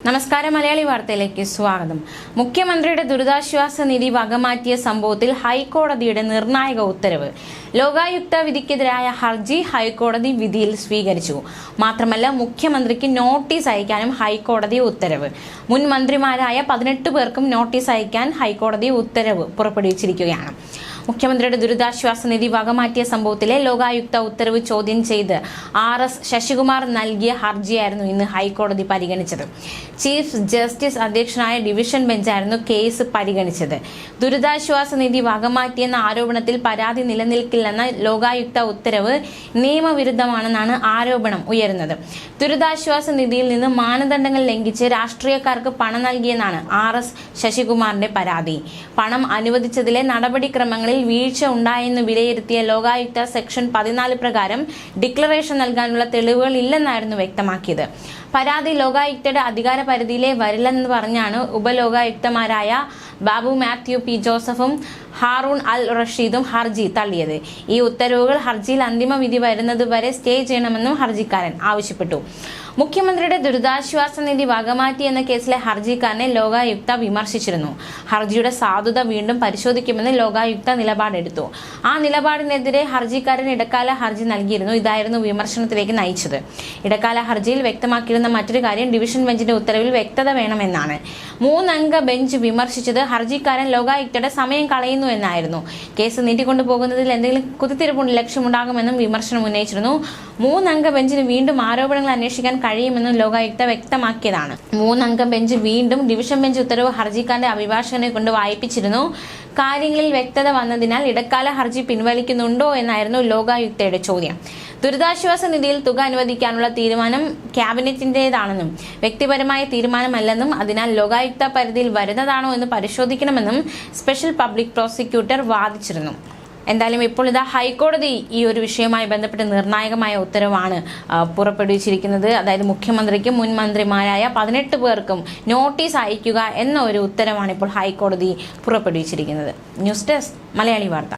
നമസ്കാരം. മലയാളി വാർത്തയിലേക്ക് സ്വാഗതം. മുഖ്യമന്ത്രിയുടെ ദുരിതാശ്വാസ നിധി വകമാറ്റിയ സംഭവത്തിൽ ഹൈക്കോടതിയുടെ നിർണായക ഉത്തരവ്. ലോകായുക്ത വിധിക്കെതിരായ ഹർജി ഹൈക്കോടതി വിധിയിൽ സ്വീകരിച്ചു. മാത്രമല്ല, മുഖ്യമന്ത്രിക്ക് നോട്ടീസ് അയക്കാനും ഹൈക്കോടതി ഉത്തരവ്. മുൻ മന്ത്രിമാരായ 18 പേർക്കും നോട്ടീസ് അയക്കാൻ ഹൈക്കോടതി ഉത്തരവ് പുറപ്പെടുവിച്ചിരിക്കുകയാണ്. മുഖ്യമന്ത്രിയുടെ ദുരിതാശ്വാസ നിധി വകമാറ്റിയ സംഭവത്തിലെ ലോകായുക്ത ഉത്തരവ് ചോദ്യം ചെയ്ത് RS ശശികുമാർ നൽകിയ ഹർജിയായിരുന്നു ഇന്ന് ഹൈക്കോടതി പരിഗണിച്ചത്. ചീഫ് ജസ്റ്റിസ് അധ്യക്ഷനായ ഡിവിഷൻ ബെഞ്ചായിരുന്നു കേസ് പരിഗണിച്ചത്. ദുരിതാശ്വാസ നിധി വകമാറ്റിയെന്ന ആരോപണത്തിൽ പരാതി നിലനിൽക്കില്ലെന്ന ലോകായുക്ത ഉത്തരവ് നിയമവിരുദ്ധമാണെന്നാണ് ആരോപണം ഉയരുന്നത്. ദുരിതാശ്വാസ നിധിയിൽ നിന്ന് മാനദണ്ഡങ്ങൾ ലംഘിച്ച് രാഷ്ട്രീയക്കാർക്ക് പണം നൽകിയെന്നാണ് RS ശശികുമാറിന്റെ പരാതി. പണം അനുവദിച്ചതിലെ നടപടിക്രമങ്ങളിൽ വീഴ്ച ഉണ്ടായെന്ന് വിലയിരുത്തിയ ലോകായുക്ത സെക്ഷൻ 14 പ്രകാരം ഡിക്ലറേഷൻ നൽകാനുള്ള തെളിവുകൾ ഇല്ലെന്നായിരുന്നു വ്യക്തമാക്കിയത്. പരാതി ലോകായുക്തയുടെ അധികാര പരിധിയിലെ വരില്ലെന്ന് പറഞ്ഞാണ് ഉപലോകായുക്തമാരായ ബാബു മാത്യു പി ജോസഫും ഹാറൂൺ അൽ റഷീദും ഹർജി തള്ളിയത്. ഈ ഉത്തരവുകൾ ഹർജിയിൽ അന്തിമ വിധി വരുന്നതുവരെ സ്റ്റേ ചെയ്യണമെന്നും ഹർജിക്കാരൻ ആവശ്യപ്പെട്ടു. മുഖ്യമന്ത്രിയുടെ ദുരിതാശ്വാസ നിധി വകമാറ്റി എന്ന കേസിലെ ഹർജിക്കാരനെ ലോകായുക്ത വിമർശിച്ചിരുന്നു. ഹർജിയുടെ സാധുത വീണ്ടും പരിശോധിക്കുമെന്ന് ലോകായുക്ത നിലപാടെടുത്തു. ആ നിലപാടിനെതിരെ ഹർജിക്കാരൻ ഇടക്കാല ഹർജി നൽകിയിരുന്നു. ഇതായിരുന്നു വിമർശനത്തിലേക്ക് നയിച്ചത്. ഇടക്കാല ഹർജിയിൽ വ്യക്തമാക്കിയിരുന്ന മറ്റൊരു കാര്യം ഡിവിഷൻ ബെഞ്ചിന്റെ ഉത്തരവിൽ വ്യക്തത വേണമെന്നാണ്. 3 അംഗ ബെഞ്ച് വിമർശിച്ചത് ഹർജിക്കാരൻ ലോകായുക്തയുടെ സമയം കളയുന്നു എന്നായിരുന്നു. കേസ് നീട്ടിക്കൊണ്ടുപോകുന്നതിൽ എന്തെങ്കിലും കുത്തിത്തിരിപ്പ് ലക്ഷ്യമുണ്ടാകുമെന്നും വിമർശനം ഉന്നയിച്ചിരുന്നു. 3 അംഗ ബെഞ്ചിന് വീണ്ടും ആരോപണങ്ങൾ അന്വേഷിക്കാൻ കഴിയുമെന്നും ലോകായുക്ത വ്യക്തമാക്കിയതാണ്. 3 അംഗ ബെഞ്ച് വീണ്ടും ഡിവിഷൻ ബെഞ്ച് ഉത്തരവ് ഹർജിക്കാരന്റെ അഭിഭാഷകനെ കൊണ്ട് വായിപ്പിച്ചിരുന്നു. കാര്യങ്ങളിൽ വ്യക്തത വന്നതിനാൽ ഇടക്കാല ഹർജി പിൻവലിക്കുന്നുണ്ടോ എന്നായിരുന്നു ലോകായുക്തയുടെ ചോദ്യം. ദുരിതാശ്വാസ നിധിയിൽ തുക അനുവദിക്കാനുള്ള തീരുമാനം ക്യാബിനറ്റിന്റേതാണെന്നും വ്യക്തിപരമായ തീരുമാനമല്ലെന്നും അതിനാൽ ലോകായുക്ത പരിധിയിൽ വരുന്നതാണോ എന്ന് പരിശോധിക്കണമെന്നും സ്പെഷ്യൽ പബ്ലിക് പ്രോസിക്യൂട്ടർ വാദിച്ചിരുന്നു. എന്തായാലും ഇപ്പോൾ ഇതാ ഹൈക്കോടതി ഈ ഒരു വിഷയവുമായി ബന്ധപ്പെട്ട് നിർണായകമായ ഉത്തരവാണ് പുറപ്പെടുവിച്ചിരിക്കുന്നത്. അതായത് മുഖ്യമന്ത്രിക്കും മുൻ മന്ത്രിമാരായ 18 പേർക്കും നോട്ടീസ് അയക്കുക എന്ന ഒരു ഉത്തരവാണ് ഇപ്പോൾ ഹൈക്കോടതി പുറപ്പെടുവിച്ചിരിക്കുന്നത്. ന്യൂസ് ഡെസ്ക് മലയാളി വാർത്ത.